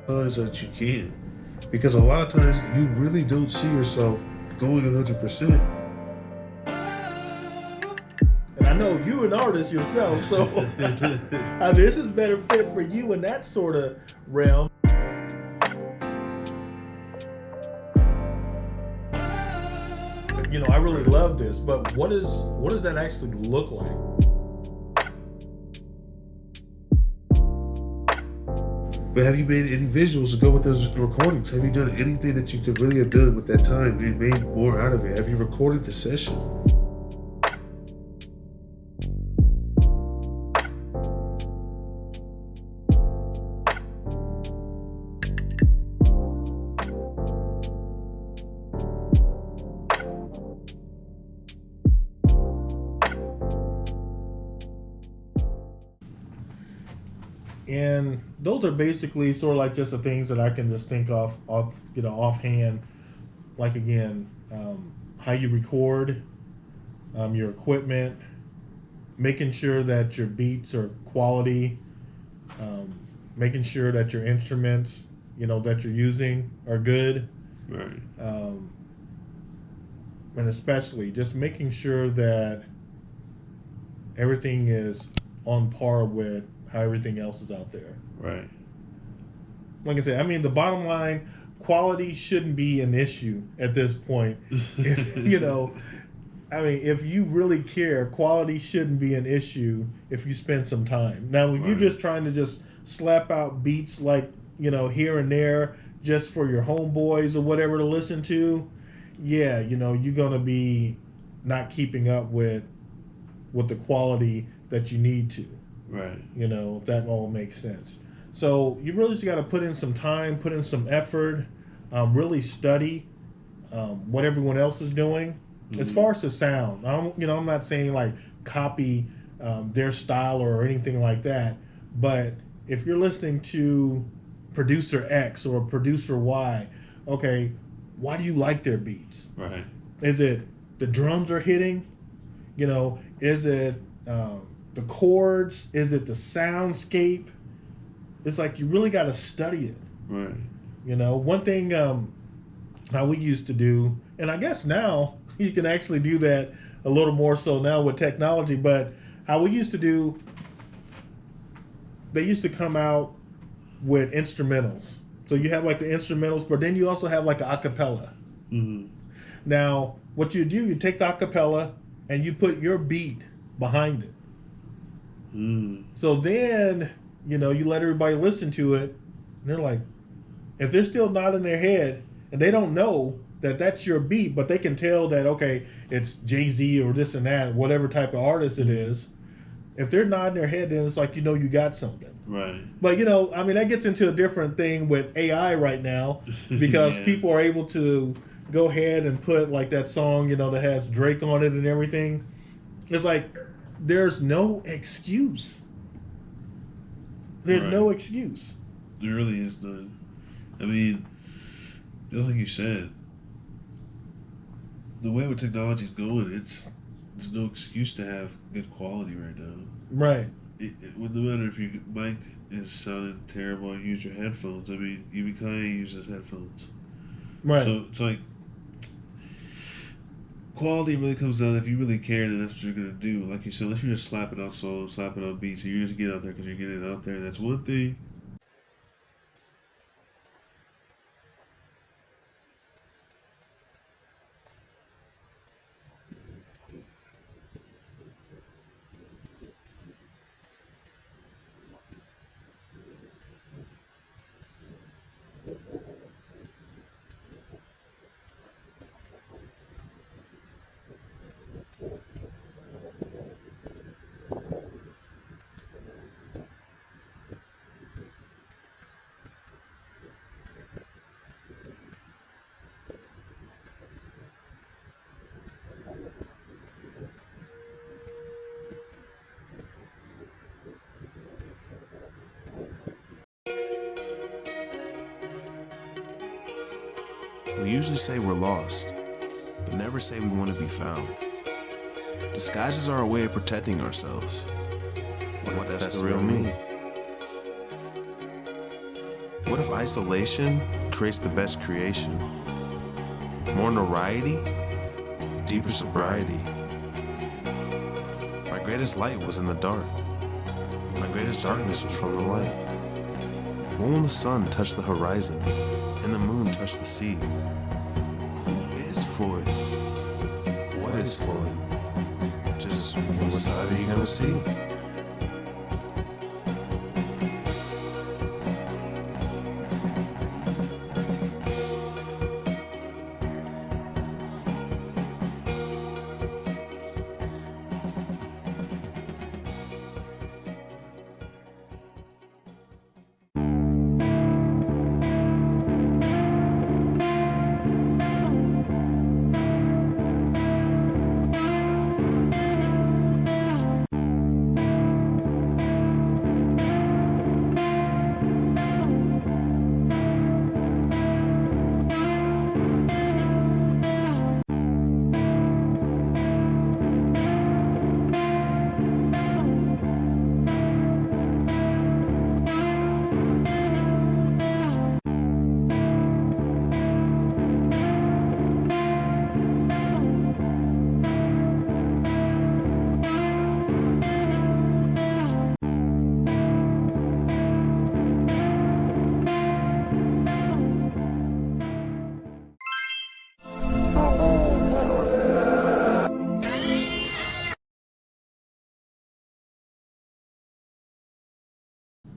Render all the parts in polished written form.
times that you can. Because a lot of times you really don't see yourself going 100%. And I know you're an artist yourself, so I mean, this is better fit for you in that sort of realm. You know, I really love this, but what does that actually look like? But have you made any visuals to go with those recordings? Have you done anything that you could really have done with that time and made more out of it? Have you recorded the session? And those are basically sort of like just the things that I can just think of, offhand. Like again, how you record, your equipment, making sure that your beats are quality, making sure that your instruments, that you're using are good, Right. and especially just making sure that everything is on par with how everything else is out there. Right. Like I said, I mean, the bottom line, quality shouldn't be an issue at this point. If, I mean, if you really care, quality shouldn't be an issue if you spend some time. Now, if you're just trying to just slap out beats like, here and there just for your homeboys or whatever to listen to, yeah, you're going to be not keeping up with the quality that you need to. Right. If that all makes sense. So you really just got to put in some time, put in some effort, really study what everyone else is doing. Mm-hmm. As far as the sound, I'm not saying like copy their style or anything like that. But if you're listening to producer X or producer Y, okay, why do you like their beats? Right. Is it the drums are hitting? Is it the chords? Is it the soundscape? It's like you really got to study it. Right. One thing how we used to do, and I guess now you can actually do that a little more so now with technology, but how we used to do, they used to come out with instrumentals. So you have like the instrumentals, but then you also have like an acapella. Mm-hmm. Now, what you do, you take the acapella and you put your beat behind it. Mm. So then, you let everybody listen to it, and they're like, if they're still nodding their head, and they don't know that that's your beat, but they can tell that, okay, it's Jay-Z or this and that, whatever type of artist it is. If they're nodding their head, then it's like, you got something. Right. But, I mean, that gets into a different thing with AI right now, because people are able to go ahead and put like that song, that has Drake on it and everything. It's like, there's no excuse. There's no excuse. There really is none. I mean, just like you said, the way with technology's going, there's no excuse to have good quality right now. Right. No matter if your mic is sounding terrible and use your headphones. I mean, even Kanye uses headphones. Right. So it's like, quality really comes down, if you really care, then that's what you're going to do. Like you said, unless you're just slapping on songs, slapping on beats, you just get out there because you're getting out there. That's one thing. We usually say we're lost, but never say we want to be found. Disguises are a way of protecting ourselves. What if that's the real me? What if isolation creates the best creation? More notoriety, deeper sobriety. My greatest light was in the dark. My greatest darkness was from the light. When will the sun touch the horizon and the moon touch the sea? Who is Floyd? What is Floyd? Just what side are you gonna see?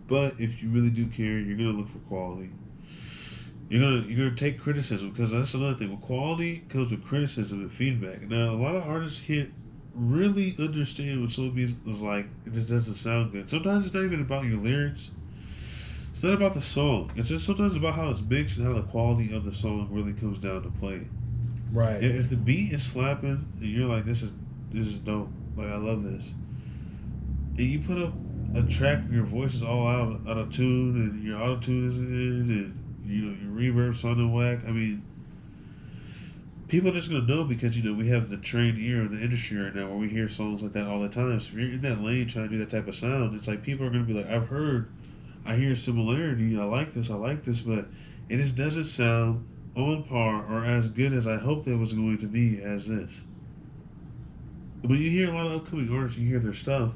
But if you really do care, you're gonna look for quality. You're gonna take criticism, because that's another thing. With quality comes with criticism and feedback. Now, a lot of artists can't really understand what some music is like. It just doesn't sound good. Sometimes it's not even about your lyrics. It's not about the song. It's just sometimes about how it's mixed and how the quality of the song really comes down to play. Right. If the beat is slapping and you're like, this is dope. Like, I love this. And you put up a track where your voice is all out of tune and your auto tune is in and your reverb sounding whack. I mean, people are just gonna know, because we have the trained ear of the industry right now where we hear songs like that all the time. So if you're in that lane trying to do that type of sound, it's like people are gonna be like, I hear similarity, I like this, but it just doesn't sound on par or as good as I hoped it was going to be as this. When you hear a lot of upcoming artists, you hear their stuff,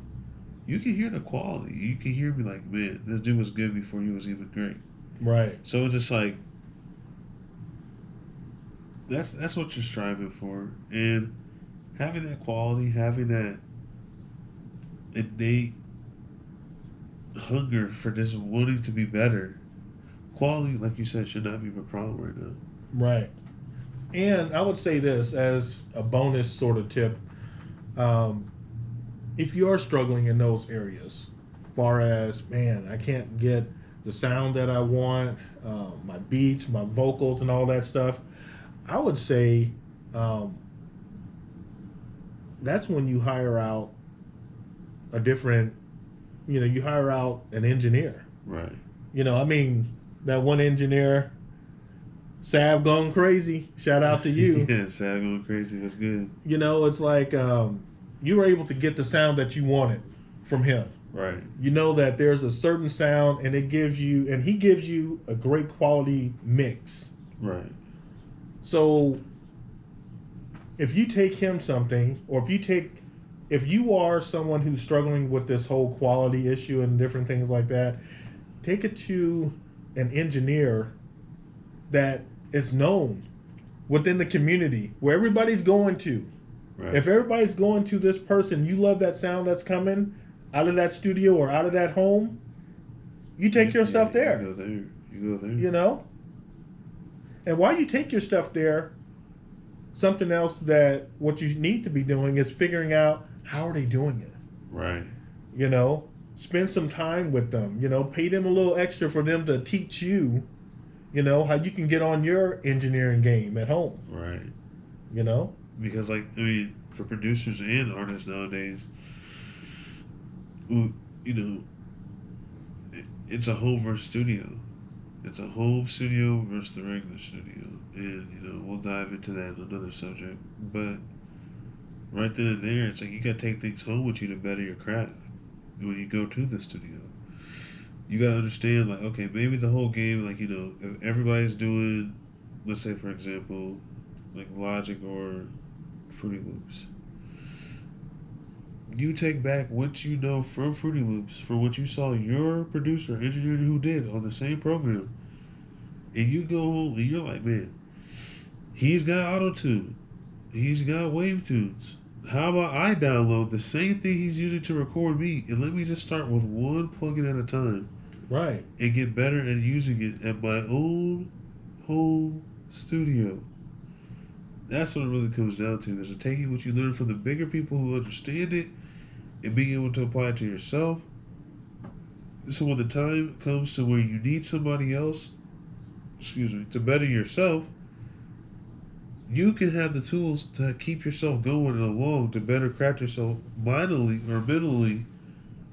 you can hear the quality. You can hear me like, man, this dude was good before he was even great. Right. So it's just like, that's what you're striving for. And having that quality, having that innate hunger for just wanting to be better. Quality, like you said, should not be a problem right now. Right. And I would say this as a bonus sort of tip. If you are struggling in those areas, far as, man, I can't get the sound that I want, my beats, my vocals, and all that stuff, I would say that's when you hire out a different, you hire out an engineer. Right. That one engineer, Sav Gone Crazy, shout out to you. Yeah, Sav Gone Crazy, that's good. It's like you were able to get the sound that you wanted from him. Right. You know that there's a certain sound, and he gives you a great quality mix. Right. So if you take him something, or if you are someone who's struggling with this whole quality issue and different things like that, take it to an engineer that is known within the community where everybody's going to. Right. If everybody's going to this person, you love that sound that's coming out of that studio or out of that home, you take your stuff there. You go there. And while you take your stuff there, something else that what you need to be doing is figuring out, how are they doing it? Right. Spend some time with them, pay them a little extra for them to teach you, how you can get on your engineering game at home. Right. Because for producers and artists nowadays, it's a home versus studio. It's a home studio versus the regular studio. And, we'll dive into that in another subject. But right then and there, it's like you got to take things home with you to better your craft when you go to the studio. you gotta understand, like, okay, maybe the whole game, like, if everybody's doing, let's say, for example, like Logic or Fruity Loops, you take back what you know from Fruity Loops, from what you saw your producer, engineer who did on the same program, and you go home and you're like, man, he's got auto tune, he's got wave tunes. How about I download the same thing he's using to record me, and let me just start with one plugin at a time, Right. and get better at using it at my own home studio. That's what it really comes down to. Is taking what you learn from the bigger people who understand it and being able to apply it to yourself. So when the time comes to where you need somebody else, to better yourself, you can have the tools to keep yourself going along, to better craft yourself mindily or mentally,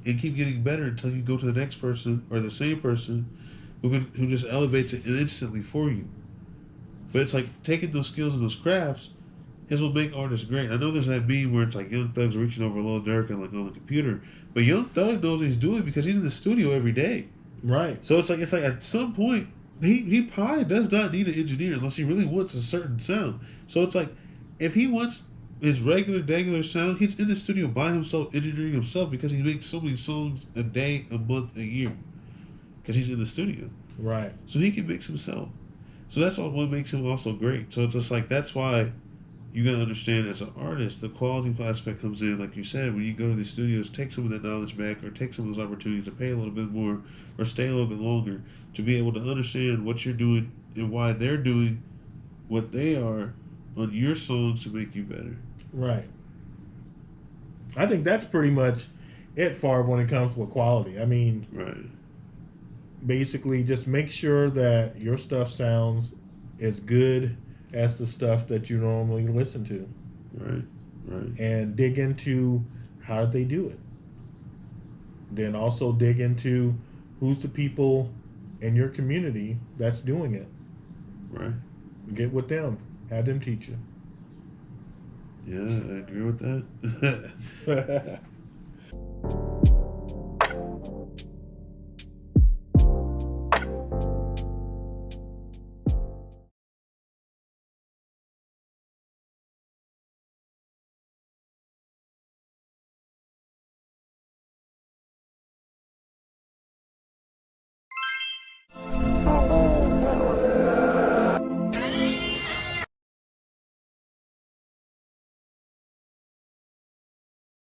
and keep getting better until you go to the next person or the same person who just elevates it instantly for you. But it's like taking those skills and those crafts is what make artists great. I know there's that meme where it's like Young Thug's reaching over Lil Durk and like on the computer, but Young Thug knows what he's doing because he's in the studio every day. Right. So it's like at some point he probably does not need an engineer unless he really wants a certain sound. So it's like if he wants his regular sound, he's in the studio by himself, engineering himself because he makes so many songs a day, a month, a year. Because he's in the studio. Right. So he can mix himself. So that's what makes him also great. So it's just like that's why you gotta understand as an artist, the quality aspect comes in, like you said, when you go to these studios, take some of that knowledge back or take some of those opportunities to pay a little bit more or stay a little bit longer to be able to understand what you're doing and why they're doing what they are on your songs to make you better. Right. I think that's pretty much it for when it comes with quality. I mean, right. Basically, just make sure that your stuff sounds as good as the stuff that you normally listen to. Right. Right. And dig into how did they do it. Then also dig into who's the people in your community that's doing it. Right. Get with them. Have them teach you. Yeah, I agree with that.